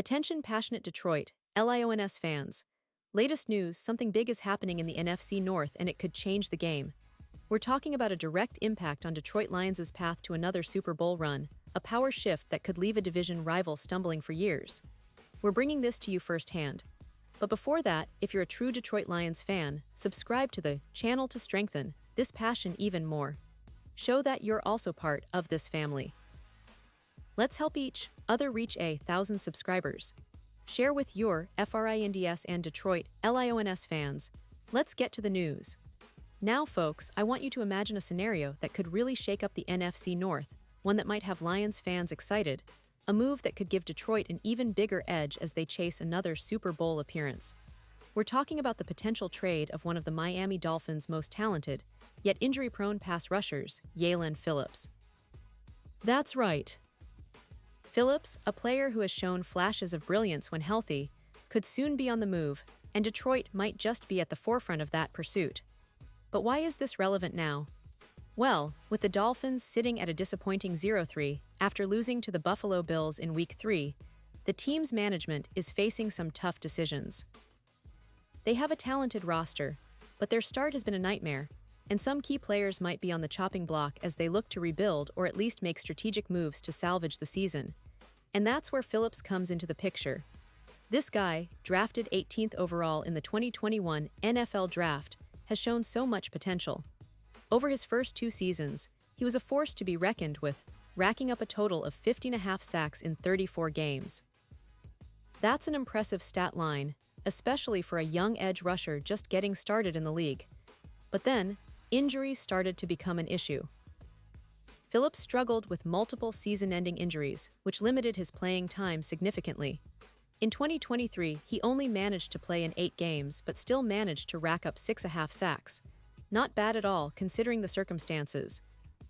Attention passionate Detroit, Lions fans. Latest news, something big is happening in the NFC North and it could change the game. We're talking about a direct impact on Detroit Lions' path to another Super Bowl run, a power shift that could leave a division rival stumbling for years. We're bringing this to you firsthand. But before that, if you're a true Detroit Lions fan, subscribe to the channel to strengthen this passion even more. Show that you're also part of this family. Let's help each other reach 1,000 subscribers. Share with your FRINDS and Detroit Lions fans. Let's get to the news. Now, folks, I want you to imagine a scenario that could really shake up the NFC North, one that might have Lions fans excited, a move that could give Detroit an even bigger edge as they chase another Super Bowl appearance. We're talking about the potential trade of one of the Miami Dolphins' most talented, yet injury-prone pass rushers, Jaelan Phillipsa. That's right. Phillipsa, a player who has shown flashes of brilliance when healthy, could soon be on the move, and Detroit might just be at the forefront of that pursuit. But why is this relevant now? Well, with the Dolphins sitting at a disappointing 0-3 after losing to the Buffalo Bills in Week 3, the team's management is facing some tough decisions. They have a talented roster, but their start has been a nightmare, and some key players might be on the chopping block as they look to rebuild or at least make strategic moves to salvage the season. And that's where Phillipsa comes into the picture. This guy, drafted 18th overall in the 2021 NFL Draft, has shown so much potential. Over his first 2 seasons, he was a force to be reckoned with, racking up a total of 50.5 sacks in 34 games. That's an impressive stat line, especially for a young edge rusher just getting started in the league. But then, injuries started to become an issue. Phillipsa struggled with multiple season-ending injuries, which limited his playing time significantly. In 2023, he only managed to play in 8 games but still managed to rack up 6.5 sacks. Not bad at all, considering the circumstances.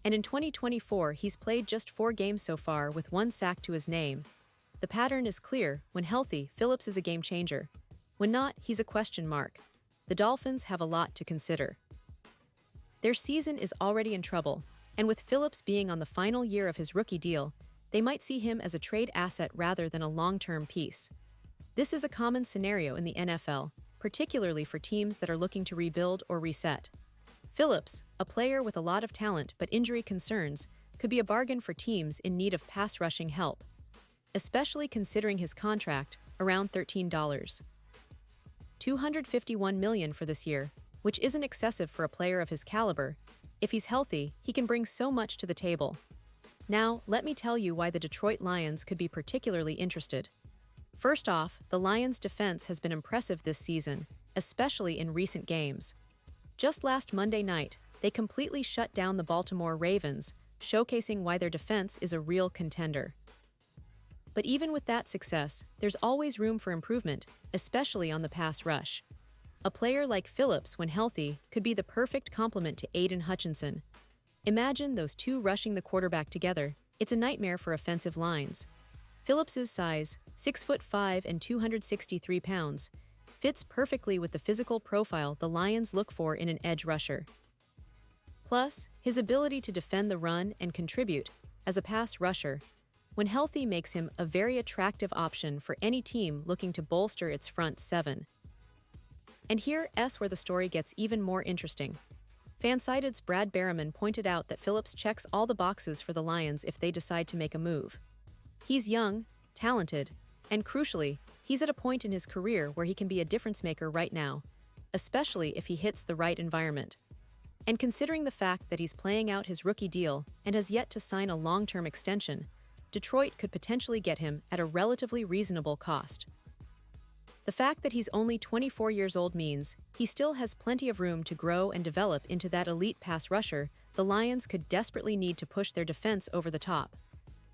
And in 2024, he's played just 4 games so far with 1 sack to his name. The pattern is clear. When healthy, Phillipsa is a game changer. When not, he's a question mark. The Dolphins have a lot to consider. Their season is already in trouble, and with Phillipsa being on the final year of his rookie deal, they might see him as a trade asset rather than a long-term piece. This is a common scenario in the NFL, particularly for teams that are looking to rebuild or reset. Phillipsa, a player with a lot of talent but injury concerns, could be a bargain for teams in need of pass rushing help, especially considering his contract, around $251 million for this year, which isn't excessive for a player of his caliber. If he's healthy, he can bring so much to the table. Now, let me tell you why the Detroit Lions could be particularly interested. First off, the Lions' defense has been impressive this season, especially in recent games. Just last Monday night, they completely shut down the Baltimore Ravens, showcasing why their defense is a real contender. But even with that success, there's always room for improvement, especially on the pass rush. A player like Phillipsa, when healthy, could be the perfect complement to Aiden Hutchinson. Imagine those two rushing the quarterback together. It's a nightmare for offensive lines. Phillipsa's size, 6'5" and 263 pounds, fits perfectly with the physical profile the Lions look for in an edge rusher. Plus, his ability to defend the run and contribute as a pass rusher, when healthy, makes him a very attractive option for any team looking to bolster its front 7. And here's where the story gets even more interesting. Fansided's Brad Berriman pointed out that Phillipsa checks all the boxes for the Lions if they decide to make a move. He's young, talented, and crucially, he's at a point in his career where he can be a difference maker right now, especially if he hits the right environment. And considering the fact that he's playing out his rookie deal and has yet to sign a long-term extension, Detroit could potentially get him at a relatively reasonable cost. The fact that he's only 24 years old means he still has plenty of room to grow and develop into that elite pass rusher the Lions could desperately need to push their defense over the top.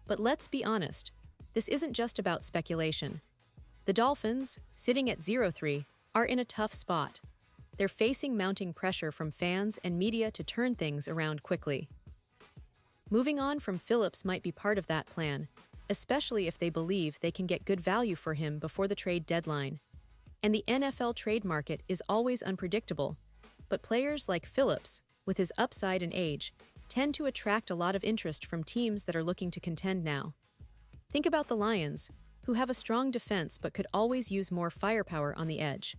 But let's be honest, this isn't just about speculation. The Dolphins, sitting at 0-3, are in a tough spot. They're facing mounting pressure from fans and media to turn things around quickly. Moving on from Phillipsa might be part of that plan, especially if they believe they can get good value for him before the trade deadline. And the NFL trade market is always unpredictable, but players like Phillipsa, with his upside and age, tend to attract a lot of interest from teams that are looking to contend now. Think about the Lions, who have a strong defense but could always use more firepower on the edge.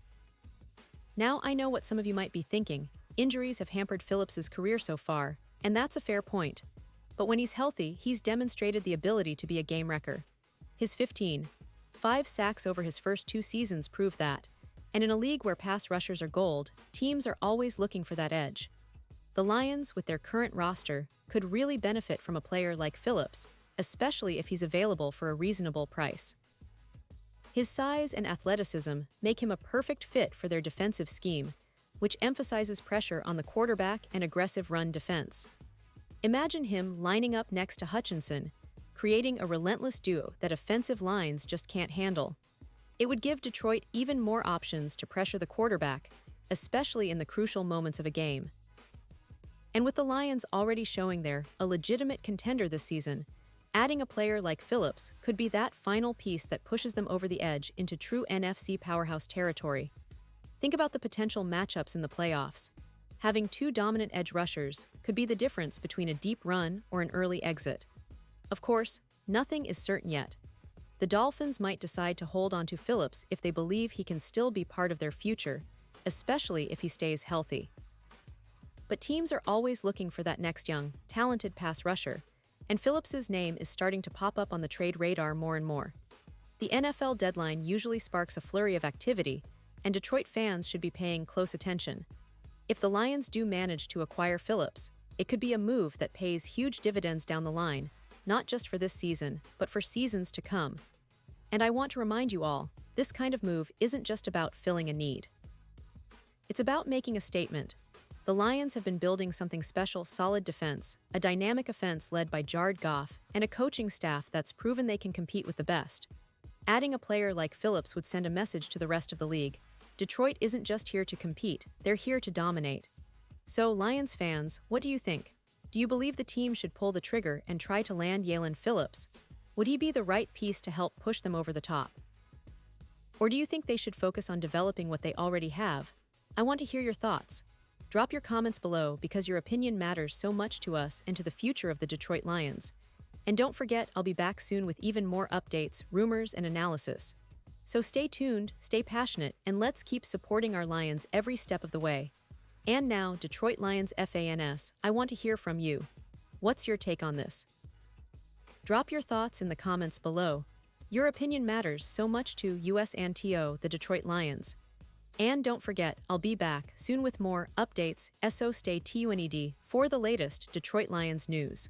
Now I know what some of you might be thinking. Injuries have hampered Phillips's career so far, and that's a fair point. But when he's healthy, he's demonstrated the ability to be a game wrecker. His 15.5 sacks over his first 2 seasons prove that. And in a league where pass rushers are gold, teams are always looking for that edge. The Lions, with their current roster, could really benefit from a player like Phillips, especially if he's available for a reasonable price. His size and athleticism make him a perfect fit for their defensive scheme, which emphasizes pressure on the quarterback and aggressive run defense. Imagine him lining up next to Hutchinson, creating a relentless duo that offensive lines just can't handle. It would give Detroit even more options to pressure the quarterback, especially in the crucial moments of a game. And with the Lions already showing they're a legitimate contender this season, adding a player like Phillips could be that final piece that pushes them over the edge into true NFC powerhouse territory. Think about the potential matchups in the playoffs. Having 2 dominant edge rushers could be the difference between a deep run or an early exit. Of course, nothing is certain yet. The Dolphins might decide to hold on to Phillips if they believe he can still be part of their future, especially if he stays healthy. But teams are always looking for that next young, talented pass rusher, and Phillips's name is starting to pop up on the trade radar more and more. The NFL deadline usually sparks a flurry of activity, and Detroit fans should be paying close attention. If the Lions do manage to acquire Phillips, it could be a move that pays huge dividends down the line, not just for this season, but for seasons to come. And I want to remind you all, this kind of move isn't just about filling a need. It's about making a statement. The Lions have been building something special: solid defense, a dynamic offense led by Jared Goff, and a coaching staff that's proven they can compete with the best. Adding a player like Phillips would send a message to the rest of the league. Detroit isn't just here to compete, they're here to dominate. So, Lions fans, what do you think? Do you believe the team should pull the trigger and try to land Jaelan Phillips? Would he be the right piece to help push them over the top? Or do you think they should focus on developing what they already have? I want to hear your thoughts. Drop your comments below because your opinion matters so much to us and to the future of the Detroit Lions. And don't forget, I'll be back soon with even more updates, rumors, and analysis. So stay tuned, stay passionate, and let's keep supporting our Lions every step of the way. And now, Detroit Lions fans, I want to hear from you. What's your take on this? Drop your thoughts in the comments below. Your opinion matters so much to us and to the Detroit Lions. And don't forget, I'll be back soon with more updates, so stay tuned for the latest Detroit Lions news.